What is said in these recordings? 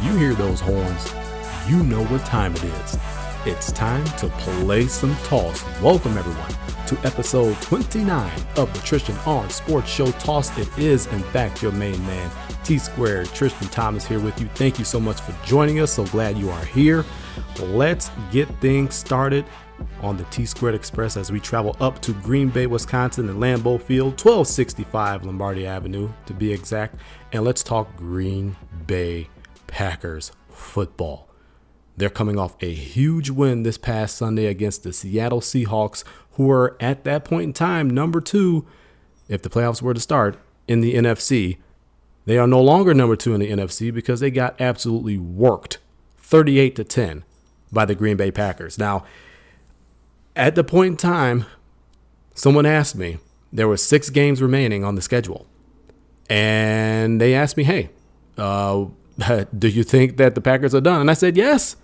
you hear those horns, you know what time it is. It's time to play some toss. Welcome everyone to episode 29 of the Tristain on Sports Show Toss. It is in fact your main man, T-Squared, Tristain Thomas here with you. Thank you so much for joining us. So glad you are here. Let's get things started on the T-Squared Express as we travel up to Green Bay, Wisconsin and Lambeau Field, 1265 Lombardi Avenue to be exact. And let's talk Green Bay Packers football. They're coming off a huge win this past Sunday against the Seattle Seahawks, who were at that point in time number 2, if the playoffs were to start, in the NFC. They are no longer number 2 in the NFC because they got absolutely worked 38-10 by the Green Bay Packers. Now, at the point in time, someone asked me, there were 6 games remaining on the schedule. And they asked me, hey, do you think that the Packers are done? And I said, yes.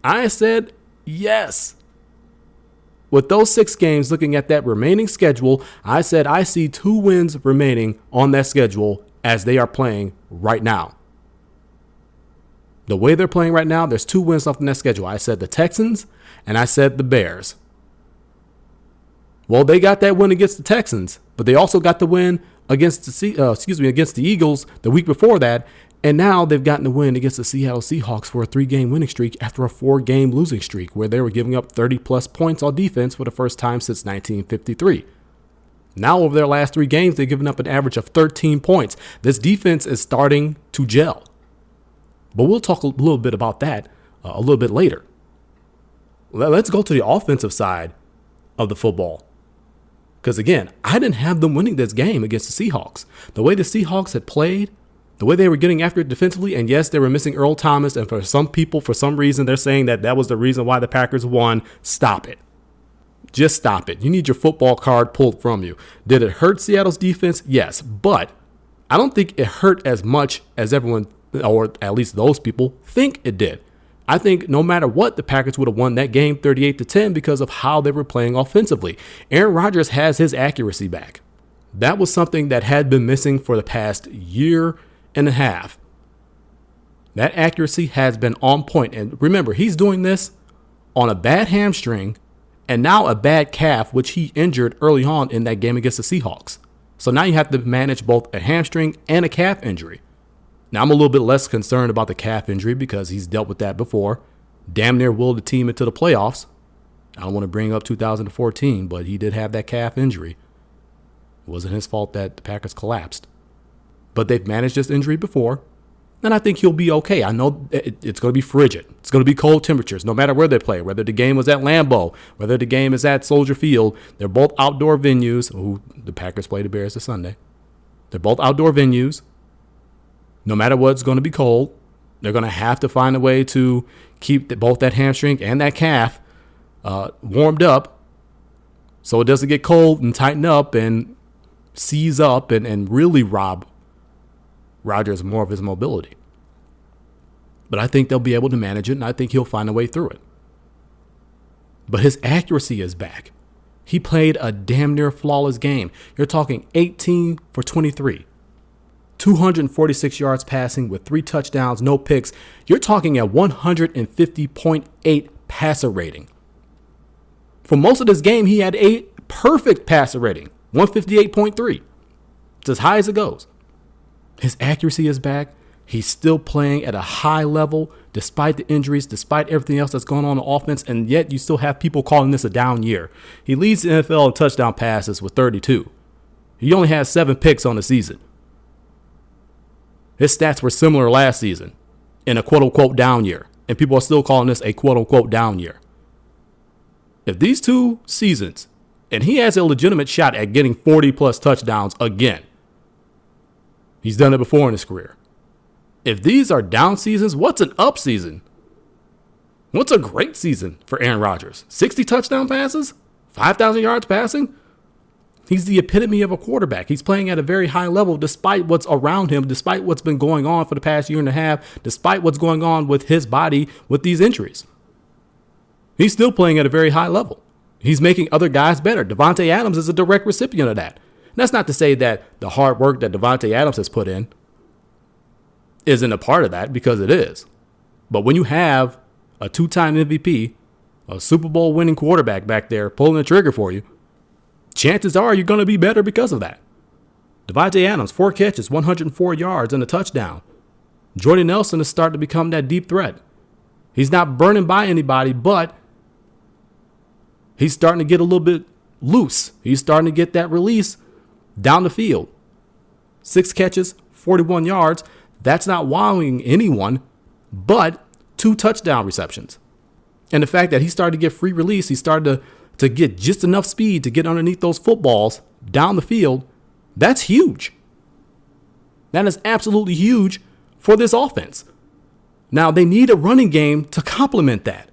I said, yes. With those 6 games, looking at that remaining schedule, I said I see 2 wins remaining on that schedule as they are playing right now. The way they're playing right now, there's 2 wins left on that schedule. I said the Texans and I said the Bears. Well, they got that win against the Texans, but they also got the win against the Eagles the week before that. And now they've gotten the win against the Seattle Seahawks for a 3-game winning streak after a 4-game losing streak where they were giving up 30-plus points on defense for the first time since 1953. Now, over their last 3 games, they've given up an average of 13 points. This defense is starting to gel. But we'll talk a little bit about that a little bit later. Let's go to the offensive side of the football. Because, again, I didn't have them winning this game against the Seahawks. The way the Seahawks had played, the way they were getting after it defensively, and yes, they were missing Earl Thomas, and for some people, for some reason, they're saying that that was the reason why the Packers won. Stop it. Just stop it. You need your football card pulled from you. Did it hurt Seattle's defense? Yes, but I don't think it hurt as much as everyone, or at least those people, think it did. I think no matter what, the Packers would have won that game 38-10 because of how they were playing offensively. Aaron Rodgers has his accuracy back. That was something that had been missing for the past year and a half. That accuracy has been on point. And remember, he's doing this on a bad hamstring and now a bad calf, which he injured early on in that game against the Seahawks. So now you have to manage both a hamstring and a calf injury. Now, I'm a little bit less concerned about the calf injury because he's dealt with that before. Damn near willed the team into the playoffs. I don't want to bring up 2014, but he did have that calf injury. It wasn't his fault that the Packers collapsed. But they've managed this injury before, and I think he'll be okay. I know it's going to be frigid. It's going to be cold temperatures, no matter where they play, whether the game was at Lambeau, whether the game is at Soldier Field. They're both outdoor venues. Ooh, the Packers play the Bears this Sunday. They're both outdoor venues. No matter what, it's going to be cold. They're going to have to find a way to keep both that hamstring and that calf warmed up so it doesn't get cold and tighten up and seize up and really rob Rodgers more of his mobility. But I think they'll be able to manage it, and I think he'll find a way through it. But his accuracy is back. He played a damn near flawless game. You're talking 18 for 23. 246 yards passing with 3 touchdowns, no picks. You're talking a 150.8 passer rating. For most of this game, he had a perfect passer rating, 158.3. It's as high as it goes. His accuracy is back. He's still playing at a high level despite the injuries, despite everything else that's going on offense, and yet you still have people calling this a down year. He leads the NFL in touchdown passes with 32. He only has 7 picks on the season. His stats were similar last season in a quote-unquote down year, and people are still calling this a quote-unquote down year. If these 2 seasons, and he has a legitimate shot at getting 40-plus touchdowns again, he's done it before in his career. If these are down seasons, what's an up season? What's a great season for Aaron Rodgers? 60 touchdown passes? 5,000 yards passing? He's the epitome of a quarterback. He's playing at a very high level despite what's around him, despite what's been going on for the past year and a half, despite what's going on with his body with these injuries. He's still playing at a very high level. He's making other guys better. Davante Adams is a direct recipient of that. And that's not to say that the hard work that Davante Adams has put in isn't a part of that because it is. But when you have a 2-time MVP, a Super Bowl winning quarterback back there pulling the trigger for you, chances are you're going to be better because of that. Devontae Adams, 4 catches, 104 yards, and a touchdown. Jordy Nelson is starting to become that deep threat. He's not burning by anybody, but he's starting to get a little bit loose. He's starting to get that release down the field. 6 catches, 41 yards. That's not wowing anyone, but 2 touchdown receptions. And the fact that he started to get free release, he started to get just enough speed to get underneath those footballs down the field, that's huge. That is absolutely huge for this offense. Now, they need a running game to complement that.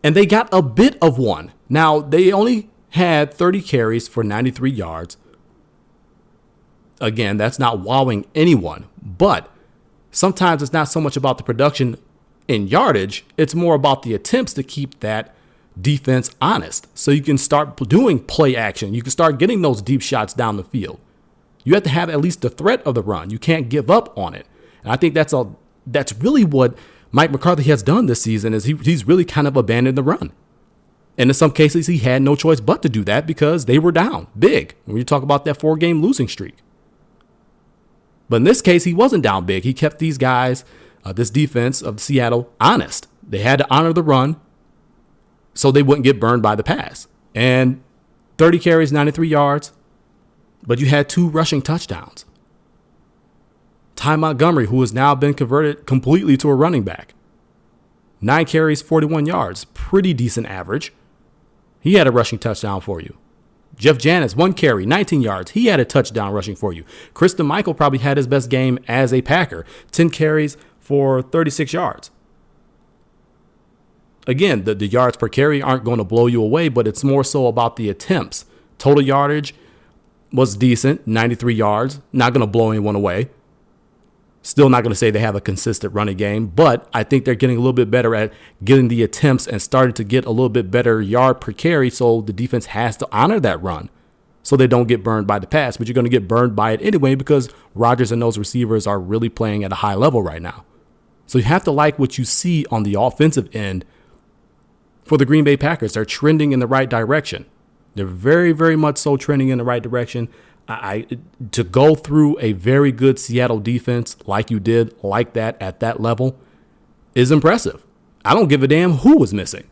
And they got a bit of one. Now, they only had 30 carries for 93 yards. Again, that's not wowing anyone. But sometimes it's not so much about the production in yardage. It's more about the attempts to keep that defense honest. So you can start doing play action. You can start getting those deep shots down the field. You have to have at least the threat of the run. You can't give up on it. And I think that's really what Mike McCarthy has done this season is he's really kind of abandoned the run. And in some cases, he had no choice but to do that because they were down big. When you talk about that 4-game losing streak. But in this case, he wasn't down big. He kept these guys, this defense of Seattle, honest. They had to honor the run so they wouldn't get burned by the pass. And 30 carries, 93 yards, but you had 2 rushing touchdowns. Ty Montgomery, who has now been converted completely to a running back. 9 carries, 41 yards. Pretty decent average. He had a rushing touchdown for you. Jeff Janis, 1 carry, 19 yards. He had a touchdown rushing for you. Christian Michael probably had his best game as a Packer. 10 carries for 36 yards. Again, the yards per carry aren't going to blow you away, but it's more so about the attempts. Total yardage was decent, 93 yards. Not going to blow anyone away. Still not going to say they have a consistent running game, but I think they're getting a little bit better at getting the attempts and starting to get a little bit better yard per carry, so the defense has to honor that run so they don't get burned by the pass. But you're going to get burned by it anyway because Rodgers and those receivers are really playing at a high level right now. So you have to like what you see on the offensive end for the Green Bay Packers. They're trending in the right direction. They're very, very much so trending in the right direction. To go through a very good Seattle defense like you did, like that at that level, is impressive. I don't give a damn who was missing.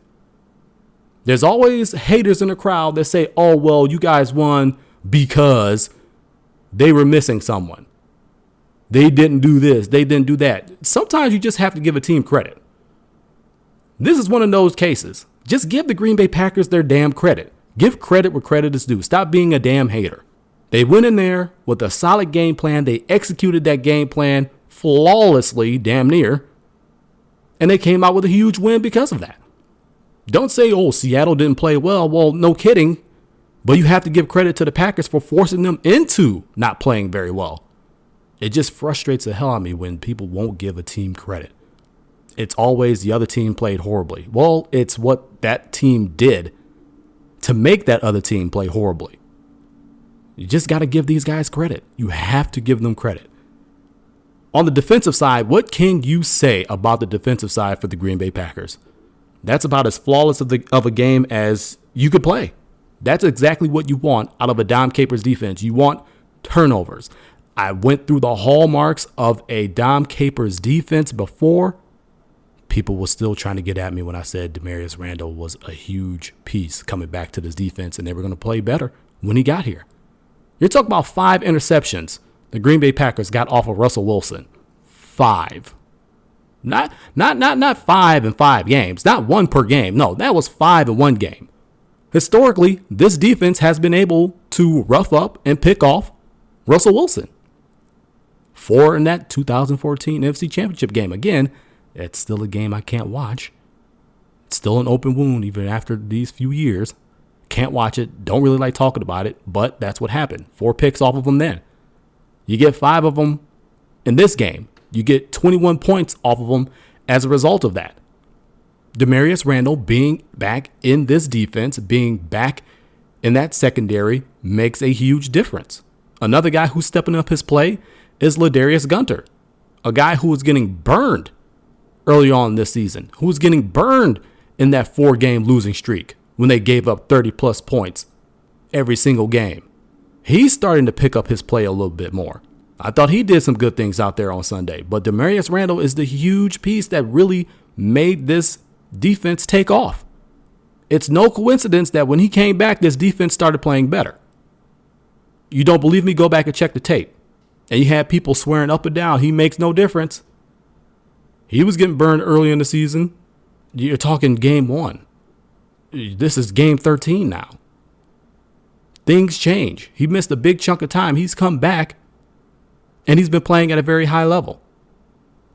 There's always haters in the crowd that say, oh, well, you guys won because they were missing someone. They didn't do this. They didn't do that. Sometimes you just have to give a team credit. This is one of those cases. Just give the Green Bay Packers their damn credit. Give credit where credit is due. Stop being a damn hater. They went in there with a solid game plan. They executed that game plan flawlessly, damn near. And they came out with a huge win because of that. Don't say, oh, Seattle didn't play well. Well, no kidding. But you have to give credit to the Packers for forcing them into not playing very well. It just frustrates the hell out of me when people won't give a team credit. It's always the other team played horribly. Well, it's what that team did to make that other team play horribly. You just got to give these guys credit. You have to give them credit. On the defensive side, what can you say about the defensive side for the Green Bay Packers? That's about as flawless of a game as you could play. That's exactly what you want out of a Dom Capers defense. You want turnovers. I went through the hallmarks of a Dom Capers defense before. People were still trying to get at me when I said Demarius Randall was a huge piece coming back to this defense and they were going to play better when he got here. You're talking about 5 interceptions the Green Bay Packers got off of Russell Wilson. 5. Not 5 in 5 games. Not 1 per game. No, that was 5 in 1 game. Historically, this defense has been able to rough up and pick off Russell Wilson. 4 in that 2014 NFC Championship game. Again, it's still a game I can't watch. It's still an open wound even after these few years. Can't watch it. Don't really like talking about it, but that's what happened. 4 picks off of them then. You get 5 of them in this game. You get 21 points off of them as a result of that. Demarius Randall being back in this defense, being back in that secondary makes a huge difference. Another guy who's stepping up his play is Ladarius Gunter. a guy who was getting burned early on this season, who was getting burned in that 4-game losing streak when they gave up 30-plus points every single game. He's starting to pick up his play a little bit more. I thought he did some good things out there on Sunday, but Demarius Randall is the huge piece that really made this defense take off. It's no coincidence that when he came back, this defense started playing better. You don't believe me? Go back and check the tape. And you had people swearing up and down, he makes no difference. He was getting burned early in the season. You're talking game 1. This is game 13 now. Things change. He missed a big chunk of time. He's come back, and he's been playing at a very high level.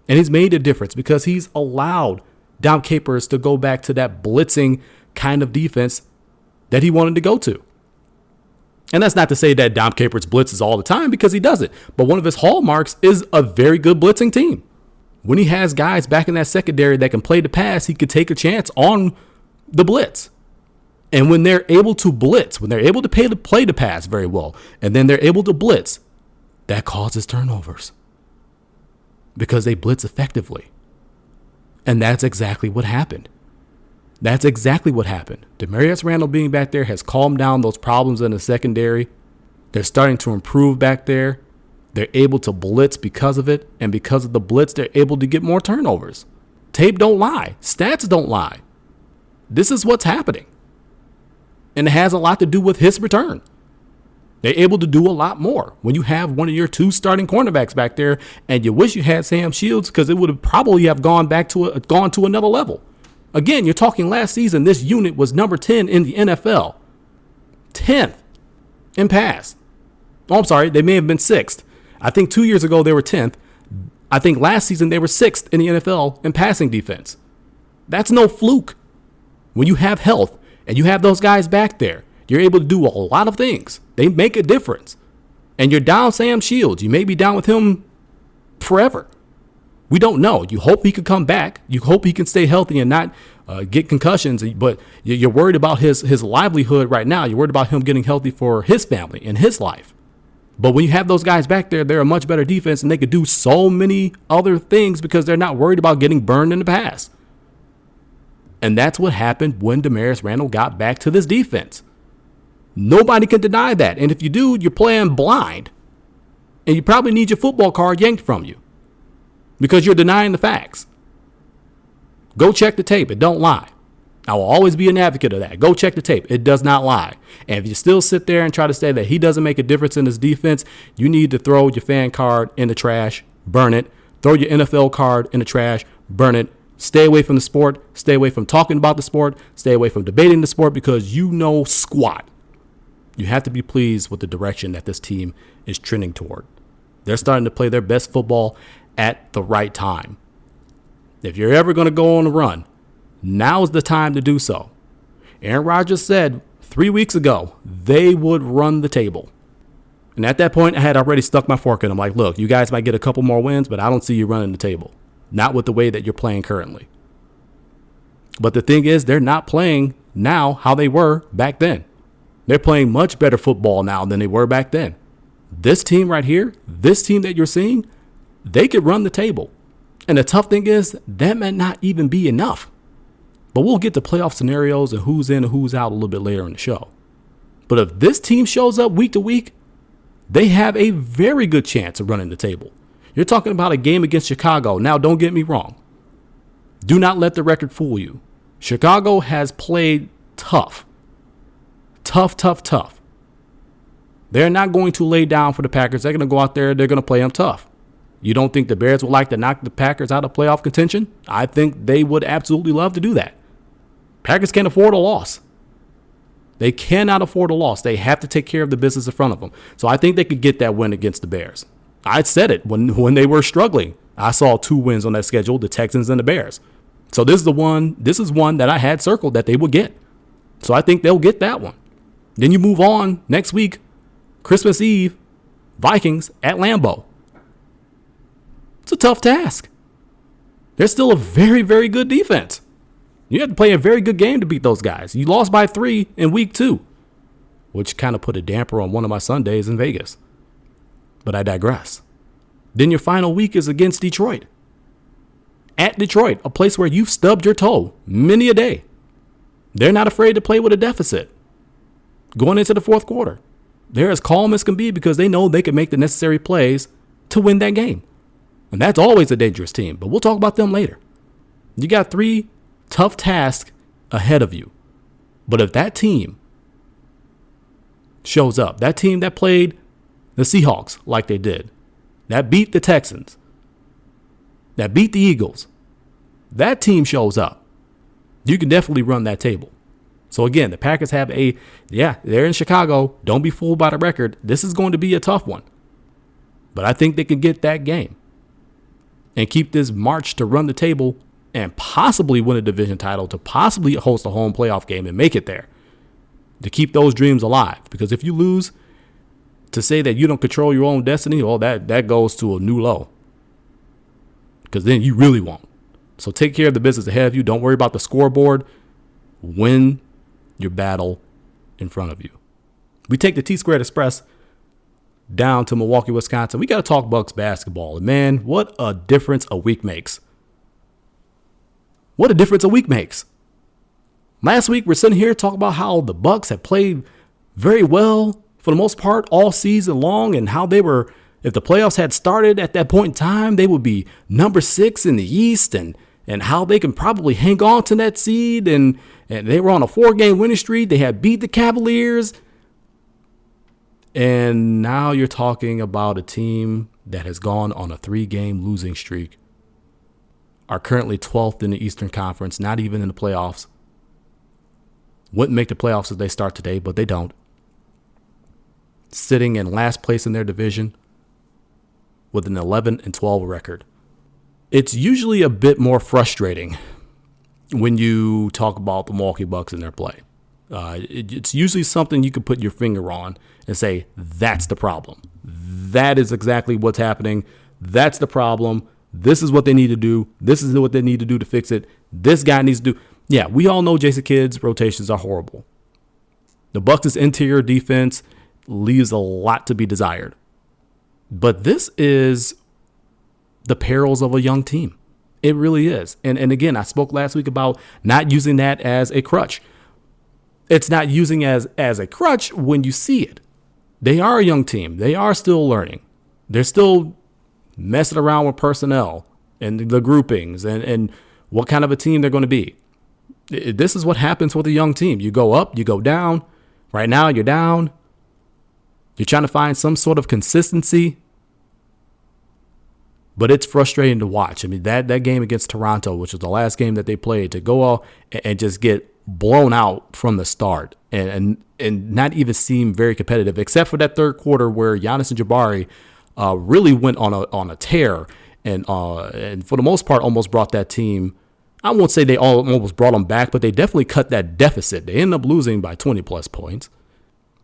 And he's made a difference because he's allowed Dom Capers to go back to that blitzing kind of defense that he wanted to go to. And that's not to say that Dom Capers blitzes all the time, because he doesn't. But one of his hallmarks is a very good blitzing team. When he has guys back in that secondary that can play the pass, he could take a chance on the blitz. And when they're able to blitz, when they're able to play the pass very well, and then they're able to blitz, that causes turnovers because they blitz effectively. And that's exactly what happened. That's exactly what happened. Demarius Randall being back there has calmed down those problems in the secondary. They're starting to improve back there. They're able to blitz because of it. And because of the blitz, they're able to get more turnovers. Tape don't lie. Stats don't lie. This is what's happening. And it has a lot to do with his return. They're able to do a lot more when you have one of your 2 starting cornerbacks back there, and you wish you had Sam Shields, because it would have probably have gone to another level. Again, you're talking last season, this unit was number 10 in the NFL. 10th in pass. Oh, I'm sorry, they may have been 6th. I think 2 years ago they were 10th. I think last season they were 6th in the NFL in passing defense. That's no fluke. When you have health and you have those guys back there, you're able to do a lot of things. They make a difference. And you're down Sam Shields. You may be down with him forever. We don't know. You hope he can come back. You hope he can stay healthy and not get concussions. But you're worried about his livelihood right now. You're worried about him getting healthy for his family and his life. But when you have those guys back there, they're a much better defense, and they could do so many other things because they're not worried about getting burned in the pass. And that's what happened when Demarius Randall got back to this defense. Nobody can deny that. And if you do, you're playing blind. And you probably need your football card yanked from you because you're denying the facts. Go check the tape. It don't lie. I will always be an advocate of that. Go check the tape. It does not lie. And if you still sit there and try to say that he doesn't make a difference in his defense, you need to throw your fan card in the trash, burn it. Throw your NFL card in the trash, burn it. Stay away from the sport. Stay away from talking about the sport. Stay away from debating the sport because you know squat. You have to be pleased with the direction that this team is trending toward. They're starting to play their best football at the right time. If you're ever going to go on a run, now's the time to do so. Aaron Rodgers said 3 weeks ago they would run the table. And at that point, I had already stuck my fork in. I'm like, look, you guys might get a couple more wins, but I don't see you running the table. Not with the way that you're playing currently. But the thing is, they're not playing now how they were back then. They're playing much better football now than they were back then. This team right here, this team that you're seeing, they could run the table. And the tough thing is, that might not even be enough. But we'll get to playoff scenarios and who's in and who's out a little bit later in the show. But if this team shows up week to week, they have a very good chance of running the table. You're talking about a game against Chicago. Now, don't get me wrong. Do not let the record fool you. Chicago has played tough. Tough. They're not going to lay down for the Packers. They're going to go out there. They're going to play them tough. You don't think the Bears would like to knock the Packers out of playoff contention? I think they would absolutely love to do that. Packers can't afford a loss. They cannot afford a loss. They have to take care of the business in front of them. So I think they could get that win against the Bears. I said it when they were struggling. I saw 2 wins on that schedule, the Texans and the Bears. So this is one that I had circled that they would get. So I think they'll get that one. Then you move on next week, Christmas Eve, Vikings at Lambeau. It's a tough task. They're still a very, very good defense. You have to play a very good game to beat those guys. You lost by 3 in week 2, which kind of put a damper on one of my Sundays in Vegas. But I digress. Then your final week is against Detroit. At Detroit, a place where you've stubbed your toe many a day. They're not afraid to play with a deficit going into the fourth quarter. They're as calm as can be because they know they can make the necessary plays to win that game. And that's always a dangerous team, but we'll talk about them later. You got 3 tough tasks ahead of you. But if that team shows up, that team that played the Seahawks like they did, that beat the Texans, that beat the Eagles, that team shows up, you can definitely run that table. So again, the Packers have they're in Chicago. Don't be fooled by the record. This is going to be a tough one. But I think they can get that game and keep this march to run the table and possibly win a division title, to possibly host a home playoff game and make it there, to keep those dreams alive. Because if you lose, to say that you don't control your own destiny, well, that goes to a new low. Because then you really won't. So take care of the business ahead of you. Don't worry about the scoreboard. Win your battle in front of you. We take the T-Squared Express down to Milwaukee, Wisconsin. We got to talk Bucks basketball. And man, what a difference a week makes. What a difference a week makes. Last week, we're sitting here talking about how the Bucks have played very well for the most part all season long, and how they were, if the playoffs had started at that point in time, they would be number 6 in the East, and how they can probably hang on to that seed. And they were on a 4-game winning streak. They had beat the Cavaliers. And now you're talking about a team that has gone on a 3-game losing streak, are currently 12th in the Eastern Conference, not even in the playoffs. Wouldn't make the playoffs if they start today, but they don't. Sitting in last place in their division with an 11-12 record. It's usually a bit more frustrating when you talk about the Milwaukee Bucks and their play. It's usually something you can put your finger on and say, that's the problem. That is exactly what's happening. That's the problem. This is what they need to do. This is what they need to do to fix it. This guy needs to do. Yeah, we all know Jason Kidd's rotations are horrible. The Bucks' interior defense leaves a lot to be desired. But this is the perils of a young team. It really is. And again, I spoke last week about not using that as a crutch. It's not using as a crutch when you see it. They are a young team. They are still learning. They're still messing around with personnel and the groupings and what kind of a team they're going to be. This is what happens with a young team. You go up, you go down. Right now, you're down. You're trying to find some sort of consistency. But it's frustrating to watch. I mean, that game against Toronto, which was the last game that they played, to go out and just get blown out from the start and not even seem very competitive, except for that third quarter where Giannis and Jabari really went on a tear and for the most part almost brought that team. I won't say they almost brought them back, but they definitely cut that deficit. They ended up losing by 20 plus points.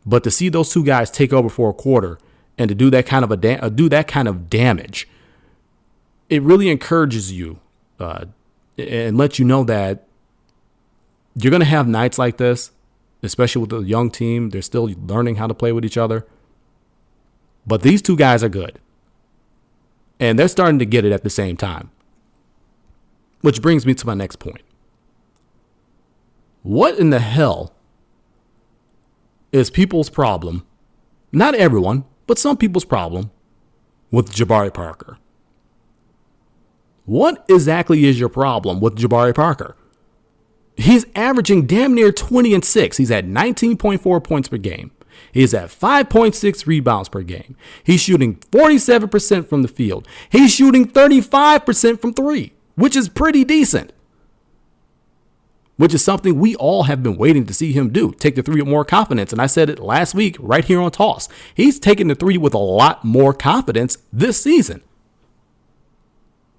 But to see those two guys take over for a quarter and to do that kind of damage, it really encourages you and lets you know that you're going to have nights like this, especially with the young team. They're still learning how to play with each other. But these two guys are good. And they're starting to get it at the same time. Which brings me to my next point. What in the hell is people's problem? Not everyone, but some people's problem with Jabari Parker. What exactly is your problem with Jabari Parker? He's averaging damn near 20 and 6. He's at 19.4 points per game. He's at 5.6 rebounds per game. He's shooting 47% from the field. He's shooting 35% from 3, which is pretty decent. Which is something we all have been waiting to see him do. Take the 3 with more confidence. And I said it last week right here on Toss. He's taking the 3 with a lot more confidence this season.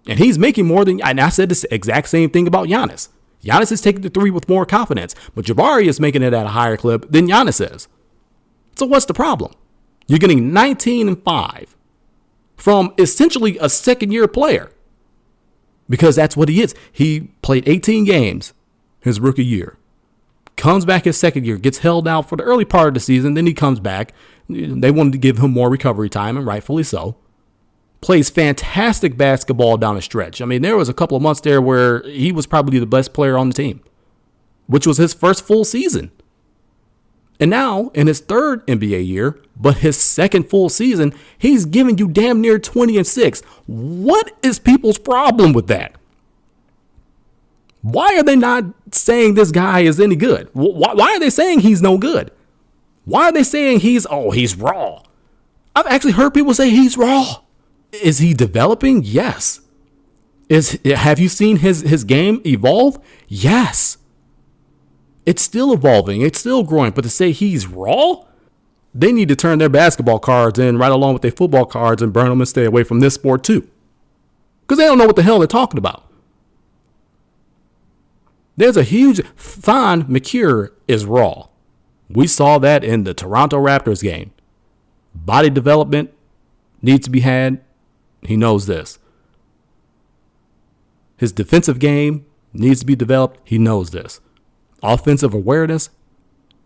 And he's making more than, and I said this exact same thing about Giannis. Giannis is taking the 3 with more confidence, but Jabari is making it at a higher clip than Giannis is. So what's the problem? You're getting 19 and 5 from essentially a second-year player, because that's what he is. He played 18 games his rookie year, comes back his second year, gets held out for the early part of the season, then he comes back. They wanted to give him more recovery time, and rightfully so. plays fantastic basketball down the stretch. I mean, there was a couple of months there where he was probably the best player on the team, which was his first full season. And now, in his third NBA year, but his second full season, he's giving you damn near 20-6. What is people's problem with that? Why are they not saying this guy is any good? Why are they saying he's no good? Why are they saying he's raw? I've actually heard people say he's raw. Is he developing? Yes. Have you seen his game evolve? Yes. It's still evolving. It's still growing. But to say he's raw, they need to turn their basketball cards in right along with their football cards and burn them and stay away from this sport too. Because they don't know what the hell they're talking about. There's a huge Thon McCure is raw. We saw that in the Toronto Raptors game. Body development needs to be had. He knows this. His defensive game needs to be developed. He knows this. Offensive awareness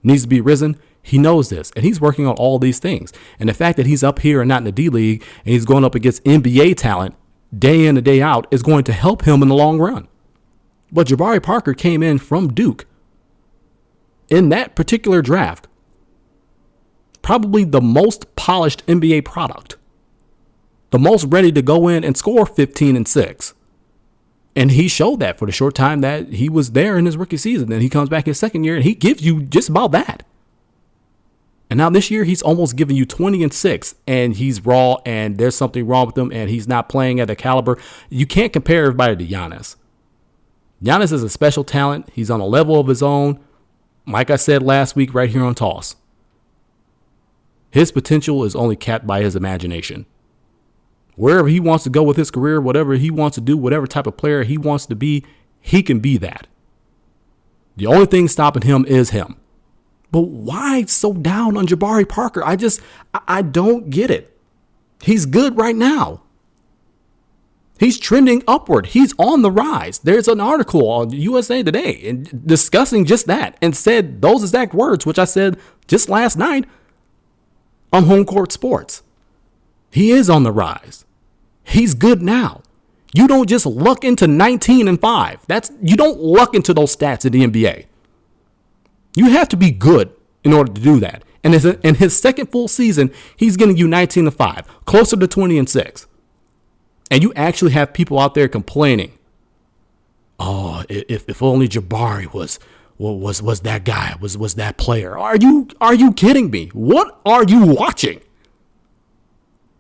needs to be risen. He knows this. And he's working on all these things. And the fact that he's up here and not in the D League and he's going up against NBA talent day in and day out is going to help him in the long run. But Jabari Parker came in from Duke in that particular draft. Probably the most polished NBA product. The most ready to go in and score 15-6. And he showed that for the short time that he was there in his rookie season. Then he comes back his second year and he gives you just about that. And now this year he's almost giving you 20-6 and he's raw and there's something wrong with him and he's not playing at a caliber. You can't compare everybody to Giannis. Giannis is a special talent. He's on a level of his own. Like I said last week right here on Toss. His potential is only capped by his imagination. Wherever he wants to go with his career, whatever he wants to do, whatever type of player he wants to be, he can be that. The only thing stopping him is him. But why so down on Jabari Parker? I don't get it. He's good right now. He's trending upward. He's on the rise. There's an article on USA Today discussing just that and said those exact words, which I said just last night on Home Court Sports. He is on the rise. He's good now. You don't just luck into 19-5. You don't luck into those stats in the NBA. You have to be good in order to do that. And in his second full season, he's getting you 19-5, closer to 20-6. And you actually have people out there complaining, oh, if only Jabari was that guy, was that player. Are you kidding me? What are you watching?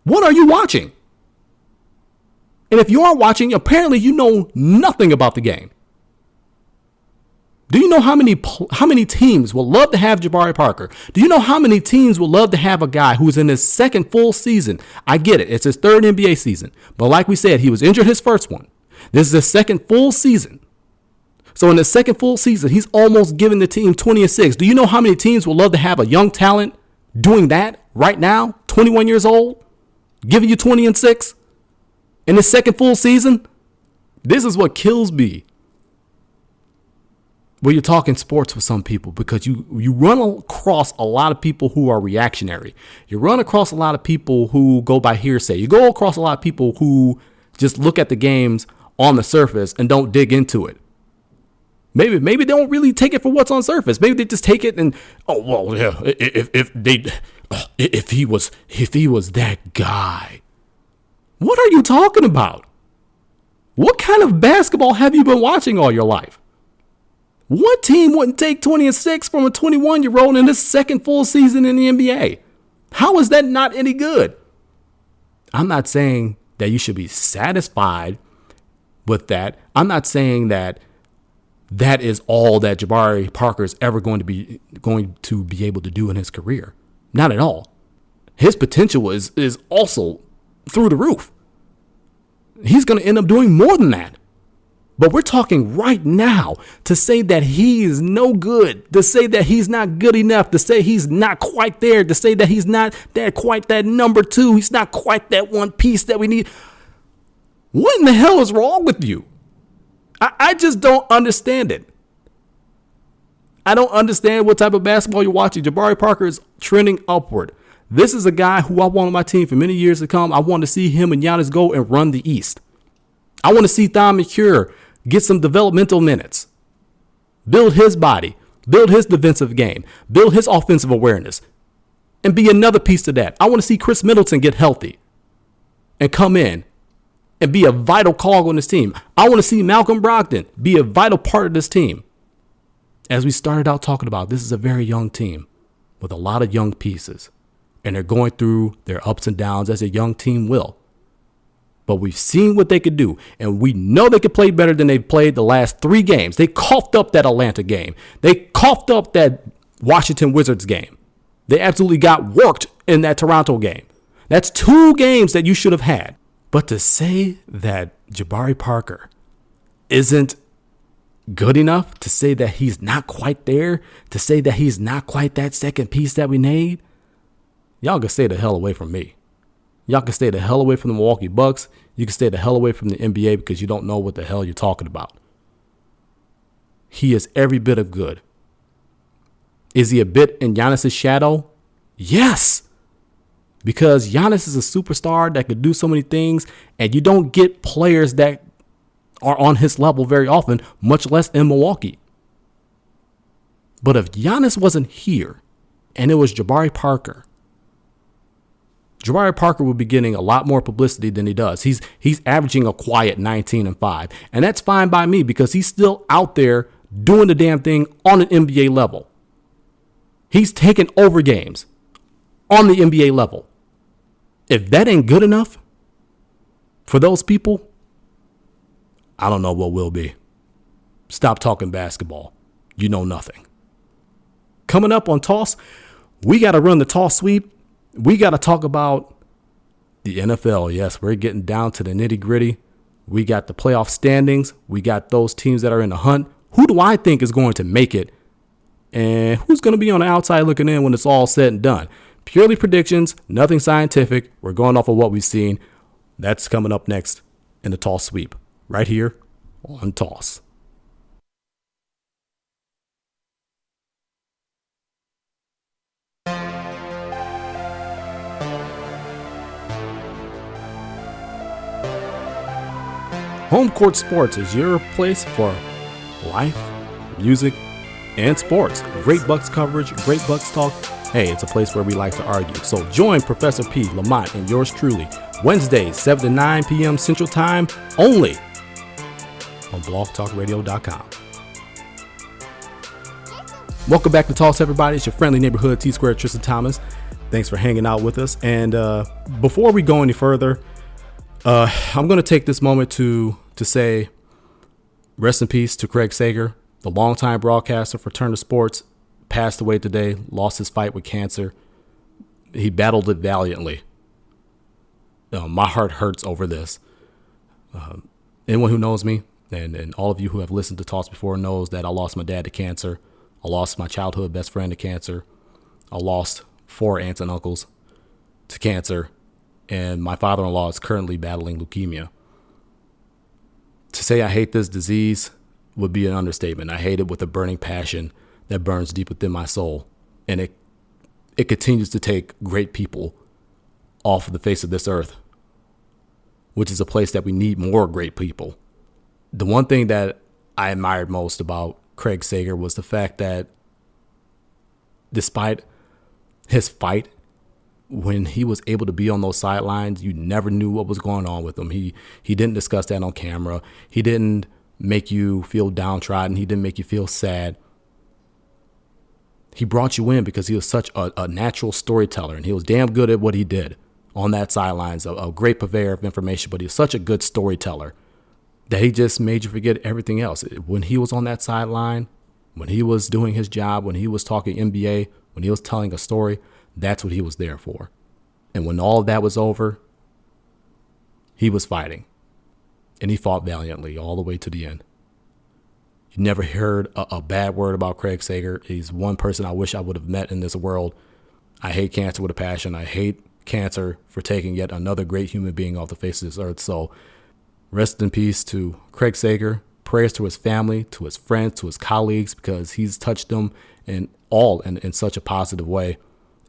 What are you watching? And if you are watching, apparently you know nothing about the game. Do you know how many teams would love to have Jabari Parker? Do you know how many teams would love to have a guy who's in his second full season? I get it. It's his third NBA season. But like we said, he was injured his first one. This is his second full season. So in the second full season, he's almost giving the team 20-6. Do you know how many teams would love to have a young talent doing that right now, 21 years old, giving you 20-6 in his second full season? This is what kills me. Well, you're talking sports with some people because you run across a lot of people who are reactionary. You run across a lot of people who go by hearsay. You go across a lot of people who just look at the games on the surface and don't dig into it. Maybe they don't really take it for what's on the surface. Maybe they just take it and, oh, well, yeah, if he was that guy. What are you talking about? What kind of basketball have you been watching all your life? What team wouldn't take 20-6 from a 21-year-old in his second full season in the NBA? How is that not any good? I'm not saying that you should be satisfied with that. I'm not saying that is all that Jabari Parker is ever going to be able to do in his career. Not at all. His potential is also through the roof. He's going to end up doing more than that. But we're talking right now to say that he is no good, to say that he's not good enough, to say he's not quite there, to say that he's not quite that number two. He's not quite that one piece that we need. What in the hell is wrong with you? I just don't understand it. I don't understand what type of basketball you're watching. Jabari Parker is trending upward. This is a guy who I want on my team for many years to come. I want to see him and Giannis go and run the East. I want to see Thon McCure get some developmental minutes, build his body, build his defensive game, build his offensive awareness, and be another piece to that. I want to see Chris Middleton get healthy and come in and be a vital cog on this team. I want to see Malcolm Brogdon be a vital part of this team. As we started out talking about, this is a very young team with a lot of young pieces, and they're going through their ups and downs as a young team will. But we've seen what they could do, and we know they could play better than they've played the last 3 games. They coughed up that Atlanta game. They coughed up that Washington Wizards game. They absolutely got worked in that Toronto game. That's 2 games that you should have had. But to say that Jabari Parker isn't good enough, to say that he's not quite there, to say that he's not quite that second piece that we need, y'all can stay the hell away from me. Y'all can stay the hell away from the Milwaukee Bucks. You can stay the hell away from the NBA because you don't know what the hell you're talking about. He is every bit of good. Is he a bit in Giannis' shadow? Yes. Because Giannis is a superstar that could do so many things, and you don't get players that are on his level very often, much less in Milwaukee. But if Giannis wasn't here and it was Jabari Parker would be getting a lot more publicity than he does. He's averaging a quiet 19-5. And that's fine by me because he's still out there doing the damn thing on an NBA level. He's taking over games on the NBA level. If that ain't good enough for those people, I don't know what will be. Stop talking basketball. You know nothing. Coming up on Toss, we got to run the toss sweep. We got to talk about the NFL. Yes, we're getting down to the nitty gritty. We got the playoff standings. We got those teams that are in the hunt. Who do I think is going to make it? And who's going to be on the outside looking in when it's all said and done? Purely predictions, nothing scientific. We're going off of what we've seen. That's coming up next in the Toss Sweep, right here on Toss. Home Court Sports is your place for life, music, and sports. Great Bucks coverage, great Bucks talk. Hey, it's a place where we like to argue. So join Professor P, Lamont, and yours truly, Wednesdays, 7 to 9 p.m. Central Time, only on blogtalkradio.com. Welcome back to Toss, everybody. It's your friendly neighborhood T-Square Tristan Thomas. Thanks for hanging out with us. And before we go any further, I'm going to take this moment to say rest in peace to Craig Sager, the longtime broadcaster for Turner Sports, passed away today, lost his fight with cancer. He battled it valiantly. My heart hurts over this. Anyone who knows me, and all of you who have listened to Toss before knows that I lost my dad to cancer. I lost my childhood best friend to cancer. I lost 4 aunts and uncles to cancer. And my father-in-law is currently battling leukemia. To say I hate this disease would be an understatement. I hate it with a burning passion that burns deep within my soul. And it continues to take great people off of the face of this earth, which is a place that we need more great people. The one thing that I admired most about Craig Sager was the fact that despite his fight, when he was able to be on those sidelines, you never knew what was going on with him. He didn't discuss that on camera. He didn't make you feel downtrodden. He didn't make you feel sad. He brought you in because he was such a natural storyteller, and he was damn good at what he did on that sidelines, a great purveyor of information, but he was such a good storyteller that he just made you forget everything else. When he was on that sideline, when he was doing his job, when he was talking NBA, when he was telling a story, that's what he was there for. And when all of that was over, he was fighting. And he fought valiantly all the way to the end. You never heard a bad word about Craig Sager. He's one person I wish I would have met in this world. I hate cancer with a passion. I hate cancer for taking yet another great human being off the face of this earth. So rest in peace to Craig Sager. Prayers to his family, to his friends, to his colleagues, because he's touched them in such a positive way.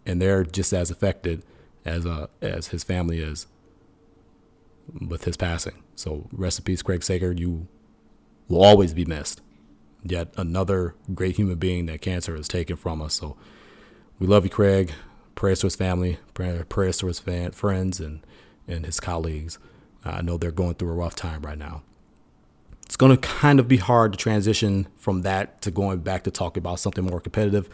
and they're just as affected as his family is with his passing. So rest in peace, Craig Sager. You will always be missed. Yet another great human being that cancer has taken from us. So we love you, Craig. Prayers to his family, prayers to his friends and his colleagues. I know they're going through a rough time right now. It's going to kind of be hard to transition from that to going back to talking about something more competitive.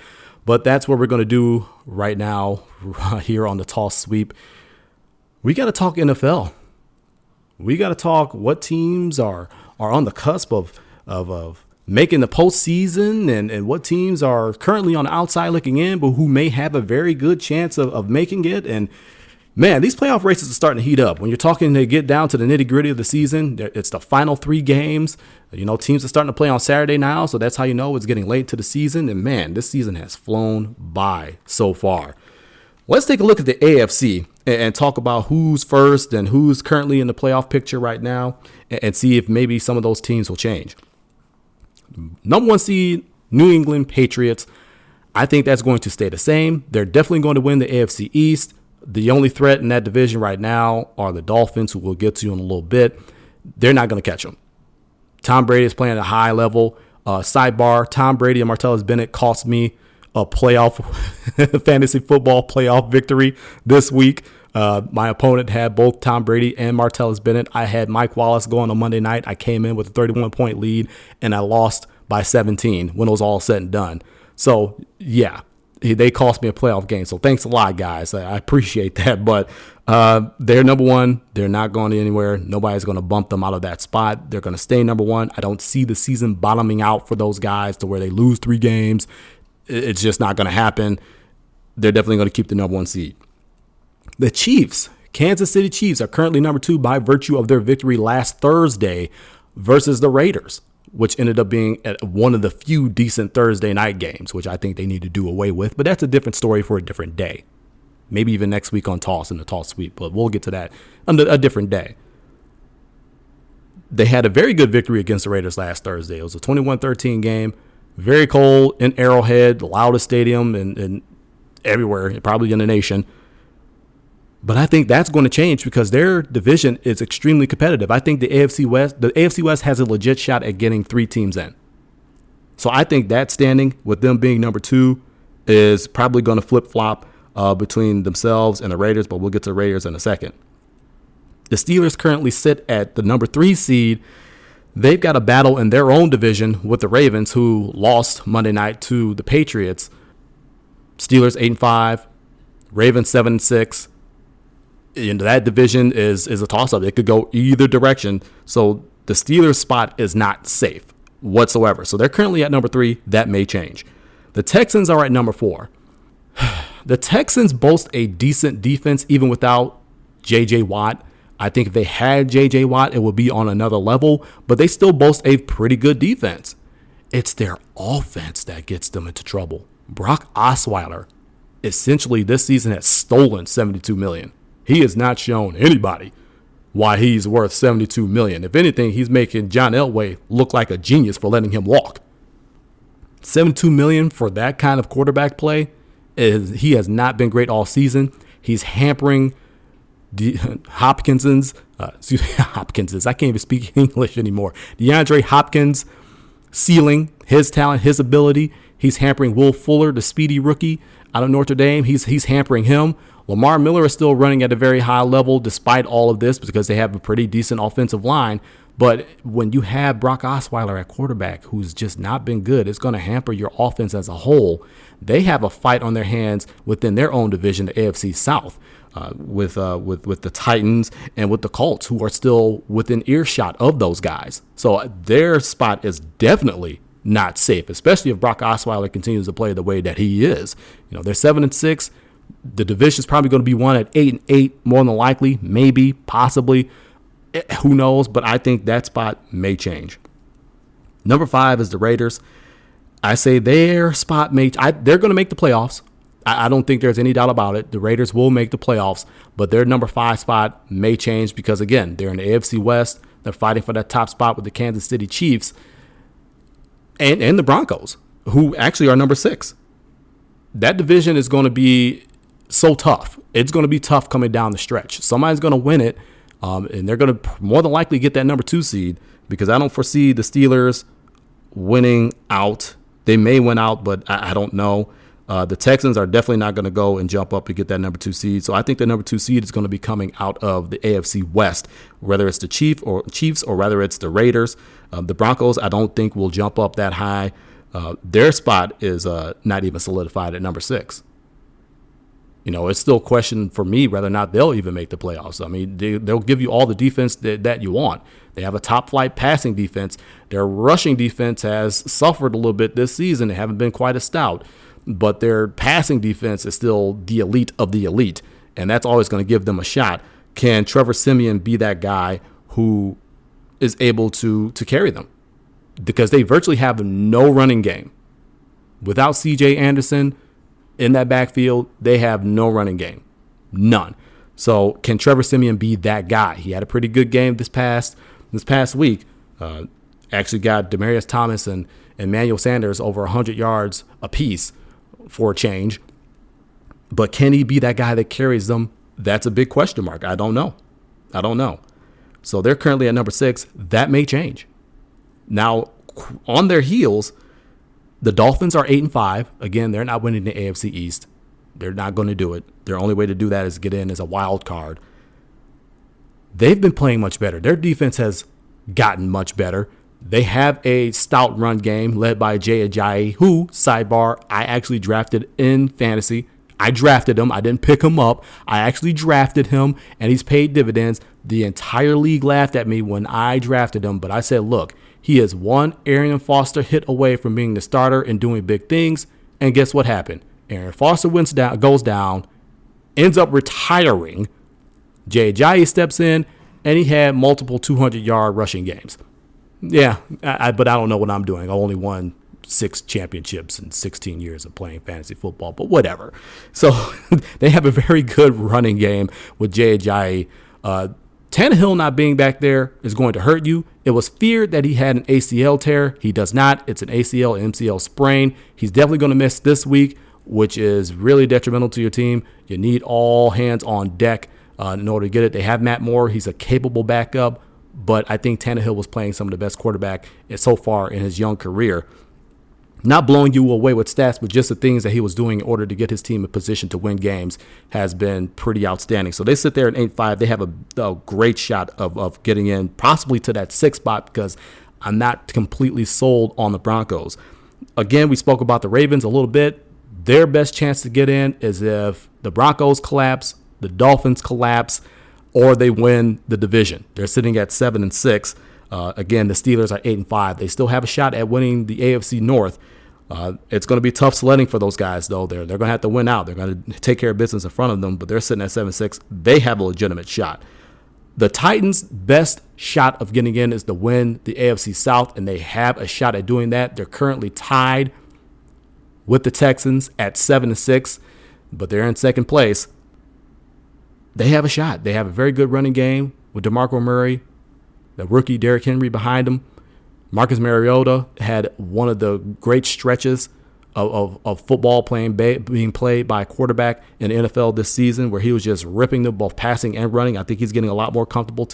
But that's what we're going to do right now here on the Toss Sweep. We got to talk NFL. We got to talk what teams are on the cusp of making the postseason and what teams are currently on the outside looking in, but who may have a very good chance of making it. And man, these playoff races are starting to heat up. When you're talking to get down to the nitty gritty of the season, it's the final 3 games. Teams are starting to play on Saturday now, so that's how you know it's getting late to the season. And man, this season has flown by so far. Let's take a look at the AFC and talk about who's first and who's currently in the playoff picture right now and see if maybe some of those teams will change. Number 1 seed, New England Patriots. I think that's going to stay the same. They're definitely going to win the AFC East. The only threat in that division right now are the Dolphins, who we'll get to in a little bit. They're not going to catch them. Tom Brady is playing at a high level. Sidebar, Tom Brady and Martellus Bennett cost me a playoff fantasy football playoff victory this week. My opponent had both Tom Brady and Martellus Bennett. I had Mike Wallace going on Monday night. I came in with a 31-point lead, and I lost by 17 when it was all said and done. So, yeah, they cost me a playoff game. So thanks a lot, guys. I appreciate that. But they're number 1. They're not going anywhere. Nobody's going to bump them out of that spot. They're going to stay number 1. I don't see the season bottoming out for those guys to where they lose 3 games. It's just not going to happen. They're definitely going to keep the number 1 seed. The Chiefs, Kansas City Chiefs, are currently number 2 by virtue of their victory last Thursday versus the Raiders, which ended up being one of the few decent Thursday night games, which I think they need to do away with. But that's a different story for a different day. Maybe even next week on Toss and the Toss Sweep, but we'll get to that on a different day. They had a very good victory against the Raiders last Thursday. It was a 21-13 game. Very cold in Arrowhead, the loudest stadium and everywhere, probably in the nation. But I think that's going to change because their division is extremely competitive. I think the AFC West has a legit shot at getting 3 teams in. So I think that standing with them being number 2 is probably going to flip-flop between themselves and the Raiders, but we'll get to the Raiders in a second. The Steelers currently sit at the number 3 seed. They've got a battle in their own division with the Ravens, who lost Monday night to the Patriots. Steelers 8-5, Ravens 7-6. And that division is a toss-up. It could go either direction. So the Steelers spot is not safe whatsoever. So they're currently at number 3. That may change. The Texans are at number 4. The Texans boast a decent defense even without J.J. Watt. I think if they had J.J. Watt, it would be on another level, but they still boast a pretty good defense. It's their offense that gets them into trouble. Brock Osweiler essentially this season has stolen $72 million. He has not shown anybody why he's worth $72 million. If anything, he's making John Elway look like a genius for letting him walk. $72 million for that kind of quarterback play, he has not been great all season. He's hampering Hopkins's, I can't even speak English anymore. DeAndre Hopkins' ceiling, his talent, his ability. He's hampering Will Fuller, the speedy rookie out of Notre Dame. He's hampering him. Lamar Miller is still running at a very high level despite all of this because they have a pretty decent offensive line. But when you have Brock Osweiler at quarterback, who's just not been good, it's going to hamper your offense as a whole. They have a fight on their hands within their own division, the AFC South, with the Titans and with the Colts, who are still within earshot of those guys. So their spot is definitely not safe, especially if Brock Osweiler continues to play the way that he is. They're 7-6. The division is probably going to be won at 8-8, more than likely, maybe, possibly. Who knows? But I think that spot may change. Number 5 is the Raiders. I say their spot they're going to make the playoffs. I don't think there's any doubt about it. The Raiders will make the playoffs, but their number 5 spot may change because, again, they're in the AFC West. They're fighting for that top spot with the Kansas City Chiefs and the Broncos, who actually are number 6. That division is going to be so tough. It's going to be tough coming down the stretch. Somebody's going to win it, and they're going to more than likely get that number 2 seed, because I don't foresee the Steelers winning out. They may win out, but I don't know. The Texans are definitely not going to go and jump up to get that number 2 seed. So I think the number 2 seed is going to be coming out of the AFC West, whether it's the Chiefs or whether it's the Raiders. The Broncos, I don't think will jump up that high. Their spot is not even solidified at number 6. It's still a question for me whether or not they'll even make the playoffs. I mean, they'll give you all the defense that you want. They have a top-flight passing defense. Their rushing defense has suffered a little bit this season. They haven't been quite as stout. But their passing defense is still the elite of the elite, and that's always going to give them a shot. Can Trevor Siemian be that guy who is able to carry them? Because they virtually have no running game. Without C.J. Anderson in that backfield, they have no running game. None. So can Trevor Siemian be that guy? He had a pretty good game this past week. Actually got Demaryius Thomas and Emmanuel Sanders over 100 yards apiece for a change. But can he be that guy that carries them? That's a big question mark. I don't know. So they're currently at number 6. That may change. Now, on their heels, the Dolphins are 8-5. Again, they're not winning the AFC East. They're not going to do it. Their only way to do that is get in as a wild card. They've been playing much better. Their defense has gotten much better. They have a stout run game led by Jay Ajayi, who, sidebar, I actually drafted in fantasy. I drafted him. I didn't pick him up. I actually drafted him, and he's paid dividends. The entire league laughed at me when I drafted him, but I said, look, he is one Arian Foster hit away from being the starter and doing big things, and guess what happened? Arian Foster goes down, ends up retiring. Jay Ajayi steps in, and he had multiple 200-yard rushing games. Yeah, but I don't know what I'm doing. I only won 6 championships in 16 years of playing fantasy football, but whatever. So they have a very good running game with Jay Ajayi. Tannehill not being back there is going to hurt you. It was feared that he had an ACL tear. He does not. It's an ACL, MCL sprain. He's definitely going to miss this week, which is really detrimental to your team. You need all hands on deck in order to get it. They have Matt Moore. He's a capable backup. But I think Tannehill was playing some of the best quarterback so far in his young career. Not blowing you away with stats, but just the things that he was doing in order to get his team in position to win games has been pretty outstanding. So they sit there at 8-5. They have a great shot of getting in, possibly to that 6th spot, because I'm not completely sold on the Broncos. Again, we spoke about the Ravens a little bit. Their best chance to get in is if the Broncos collapse, the Dolphins collapse, or they win the division. They're sitting at 7-6. Again, the Steelers are 8-5. They still have a shot at winning the AFC North. It's going to be tough sledding for those guys, though. They're going to have to win out. They're going to take care of business in front of them, but they're sitting at 7-6. They have a legitimate shot. The Titans' best shot of getting in is to win the AFC South, and they have a shot at doing that. They're currently tied with the Texans at 7-6, but they're in second place. They have a shot. They have a very good running game with DeMarco Murray, the rookie Derrick Henry behind him. Marcus Mariota had one of the great stretches of football being played by a quarterback in the NFL this season, where he was just ripping them both passing and running. I think he's getting a lot more comfortable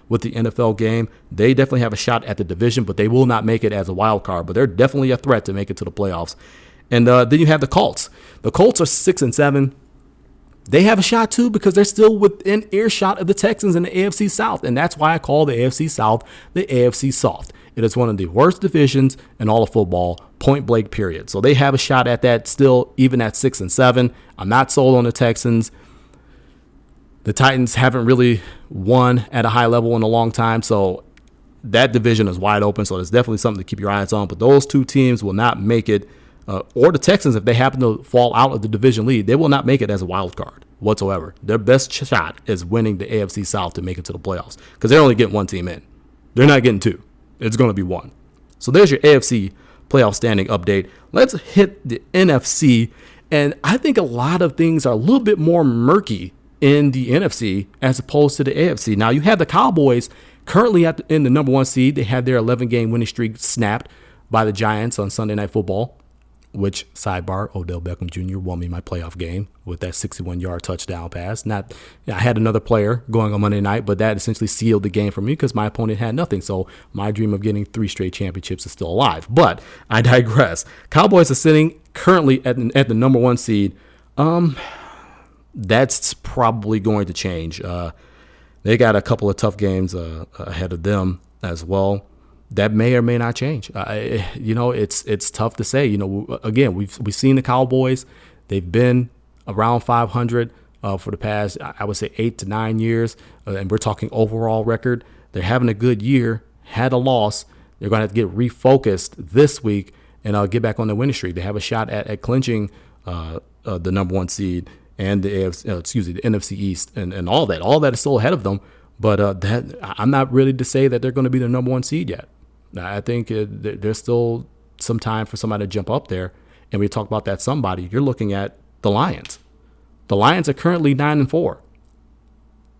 with the NFL game. They definitely have a shot at the division, but they will not make it as a wild card. But they're definitely a threat to make it to the playoffs. And then you have the Colts. The Colts are 6-7. They have a shot too, because they're still within earshot of the Texans in the AFC South. And that's why I call the AFC South the AFC Soft. It is one of the worst divisions in all of football, point blank period. So they have a shot at that still, even at 6-7. I'm not sold on the Texans. The Titans haven't really won at a high level in a long time. So that division is wide open. So there's definitely something to keep your eyes on. But those two teams will not make it. Or the Texans, if they happen to fall out of the division lead, they will not make it as a wild card whatsoever. Their best shot is winning the AFC South to make it to the playoffs, because they're only getting one team in. They're not getting two. It's going to be one. So there's your AFC playoff standing update. Let's hit the NFC, and I think a lot of things are a little bit more murky in the NFC as opposed to the AFC. Now, you have the Cowboys currently in the number 1 seed. They had their 11-game winning streak snapped by the Giants on Sunday Night Football. which, sidebar, Odell Beckham Jr. won me my playoff game with that 61-yard touchdown pass. I had another player going on Monday night, but that essentially sealed the game for me because my opponent had nothing. So my dream of getting 3 straight championships is still alive. But I digress. Cowboys are sitting currently at the number 1 seed. That's probably going to change. They got a couple of tough games ahead of them as well. That may or may not change. It's tough to say. Again, we've seen the Cowboys. They've been around 500 for the past, I would say, 8 to 9 years. And we're talking overall record. They're having a good year, had a loss. They're going to have to get refocused this week and get back on the winning streak. They have a shot at clinching the number 1 seed and the NFC East and all that. All that is still ahead of them. But I'm not ready to say that they're going to be the number 1 seed yet. I think there's still some time for somebody to jump up there. And we talk about that somebody. You're looking at the Lions. The Lions are currently 9-4.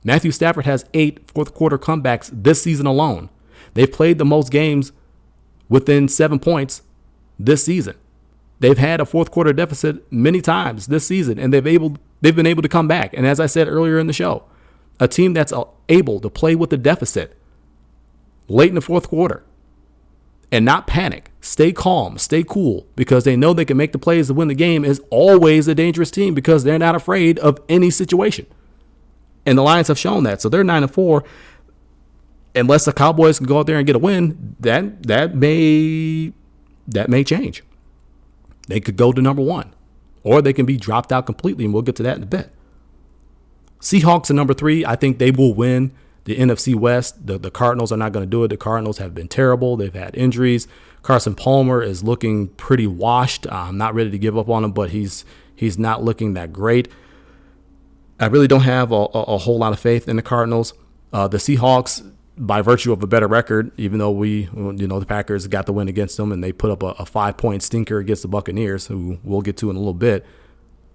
Matthew Stafford has 8 fourth-quarter comebacks this season alone. They've played the most games within 7 points this season. They've had a fourth-quarter deficit many times this season, and they've been able to come back. And as I said earlier in the show, a team that's able to play with the deficit late in the fourth quarter and not panic, stay calm, stay cool, because they know they can make the plays to win the game is always a dangerous team because they're not afraid of any situation. And the Lions have shown that. So they're 9-4. Unless the Cowboys can go out there and get a win, that may change. They could go to number 1, or they can be dropped out completely, and we'll get to that in a bit. Seahawks are number 3. I think they will win the NFC West. The Cardinals are not going to do it. The Cardinals have been terrible. They've had injuries. Carson Palmer is looking pretty washed. I'm not ready to give up on him, but he's not looking that great. I really don't have a whole lot of faith in the Cardinals. The Seahawks, by virtue of a better record, even though the Packers got the win against them and they put up a 5-point stinker against the Buccaneers, who we'll get to in a little bit,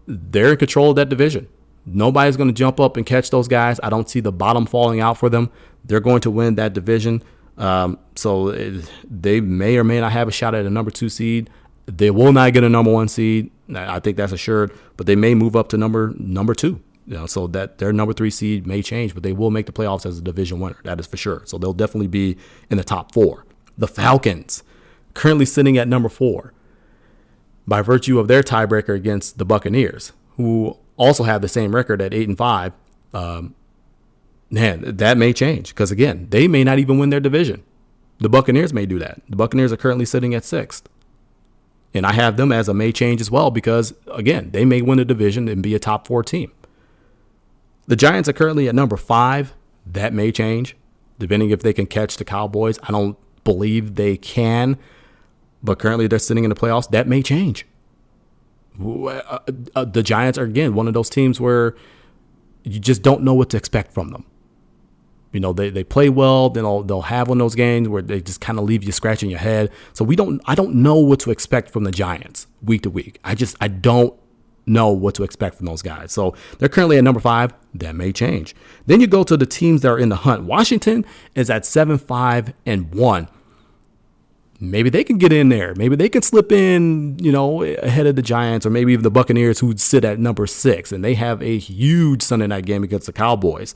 they're in control of that division. Nobody's going to jump up and catch those guys. I don't see the bottom falling out for them. They're going to win that division. They may or may not have a shot at a number 2 seed. They will not get a number 1 seed. I think that's assured, but they may move up to number 2. So that their number 3 seed may change, but they will make the playoffs as a division winner. That is for sure. So they'll definitely be in the top 4. The Falcons, currently sitting at number 4, by virtue of their tiebreaker against the Buccaneers, who also have the same record at 8-5. That may change because, again, they may not even win their division. The Buccaneers may do that. The Buccaneers are currently sitting at 6th. And I have them as a may change as well because, again, they may win the division and be a top 4 team. The Giants are currently at number 5. That may change, depending if they can catch the Cowboys. I don't believe they can, but currently they're sitting in the playoffs. That may change. The Giants are, again, one of those teams where you just don't know what to expect from them. They play well, then they'll have one of those games where they just kind of leave you scratching your head. So I don't know what to expect from the Giants week to week. I don't know what to expect from those guys. So they're currently at number 5. That may change. Then you go to the teams that are in the hunt. Washington is at 7-5-1. Maybe they can get in there. Maybe they can slip in, ahead of the Giants, or maybe even the Buccaneers, who sit at number 6, and they have a huge Sunday night game against the Cowboys.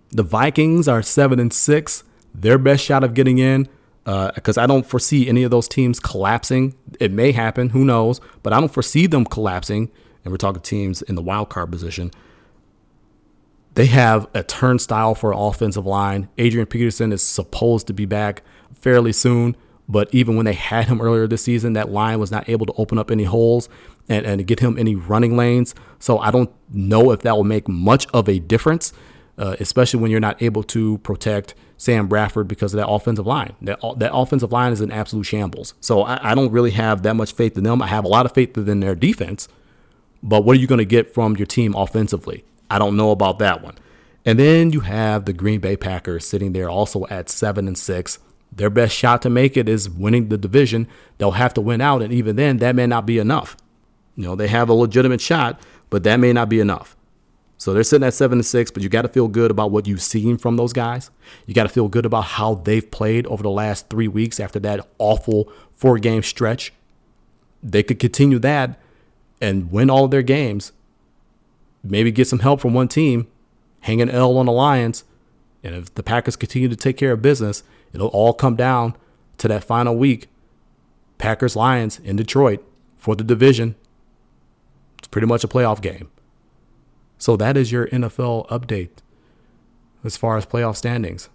The Vikings are 7-6. Their best shot of getting in, because I don't foresee any of those teams collapsing. It may happen, who knows, but I don't foresee them collapsing. And we're talking teams in the wild card position. They have a turnstile for an offensive line. Adrian Peterson is supposed to be back fairly soon, but even when they had him earlier this season, that line was not able to open up any holes and get him any running lanes. So I don't know if that will make much of a difference, especially when you're not able to protect Sam Bradford because of that offensive line. That offensive line is in absolute shambles. So I don't really have that much faith in them. I have a lot of faith in their defense, but what are you going to get from your team offensively? I don't know about that one. And then you have the Green Bay Packers sitting there also at 7-6. Their best shot to make it is winning the division. They'll have to win out, and even then, that may not be enough. They have a legitimate shot, but that may not be enough. So they're sitting at 7-6, but you got to feel good about what you've seen from those guys. You got to feel good about how they've played over the last 3 weeks after that awful 4-game stretch. they could continue that and win all of their games, maybe get some help from one team, hang an L on the Lions, and if the Packers continue to take care of business, it'll all come down to that final week. Packers-Lions in Detroit for the division. It's pretty much a playoff game. So that is your NFL update as far as playoff standings.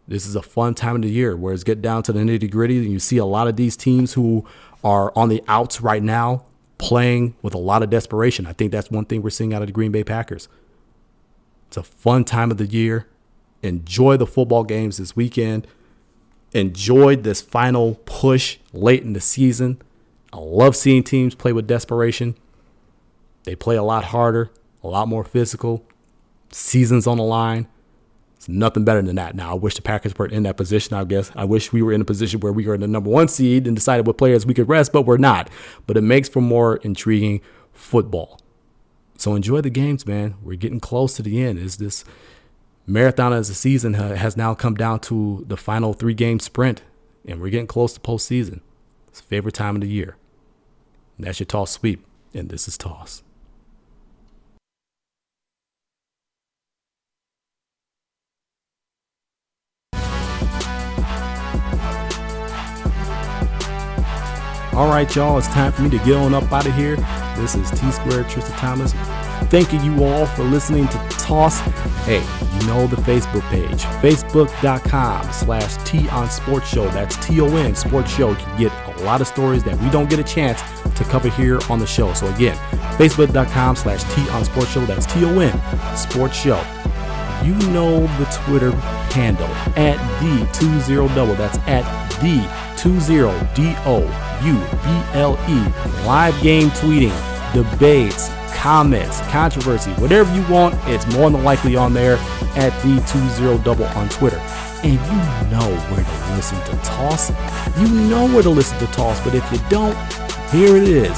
This is a fun time of the year where it's get down to the nitty-gritty, and you see a lot of these teams who are on the outs right now playing with a lot of desperation. I think that's one thing we're seeing out of the Green Bay Packers. It's a fun time of the year. Enjoy the football games this weekend. Enjoy this final push late in the season. I love seeing teams play with desperation. They play a lot harder, a lot more physical. Season's on the line. It's nothing better than that. Now, I wish the Packers were in that position, I guess. I wish we were in a position where we were in the number 1 seed and decided what players we could rest, but we're not. But it makes for more intriguing football. So enjoy the games, man. We're getting close to the end. Is this marathon as the season has now come down to the final 3-game sprint, and we're getting close to postseason. It's favorite time of the year. And that's your Toss Sweep, and this is Toss. All right, y'all, it's time for me to get on up out of here. This is T-Squared, Tristain Thomas. Thanking you all for listening to Toss. Hey, you know the Facebook page, facebook.com/T on Sports Show. That's TON Sports Show. You can get a lot of stories that we don't get a chance to cover here on the show. So again, facebook.com/T on Sports Show. That's TON Sports Show. You know the Twitter handle at the20double. That's at the20double. Live game tweeting, debates, comments, controversy, whatever you want, it's more than likely on there at the20double on Twitter. And you know where to listen to Toss. You know where to listen to Toss, but if you don't, here it is.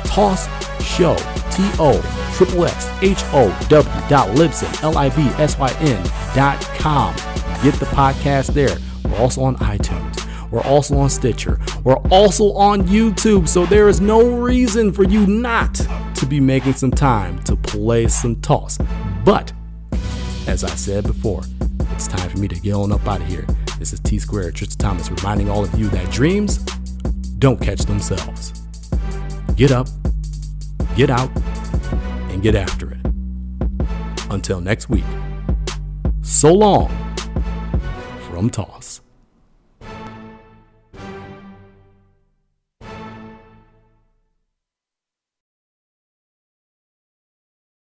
Toss Show. TOXXXOW.libsyn.com. Get the podcast there. We're also on iTunes. We're also on Stitcher. We're also on YouTube. So there is no reason for you not to be making some time to play some Toss. But, as I said before, it's time for me to get on up out of here. This is T-Squared, Tristain Thomas, reminding all of you that dreams don't catch themselves. Get up, get out, and get after it. Until next week, so long from Toss.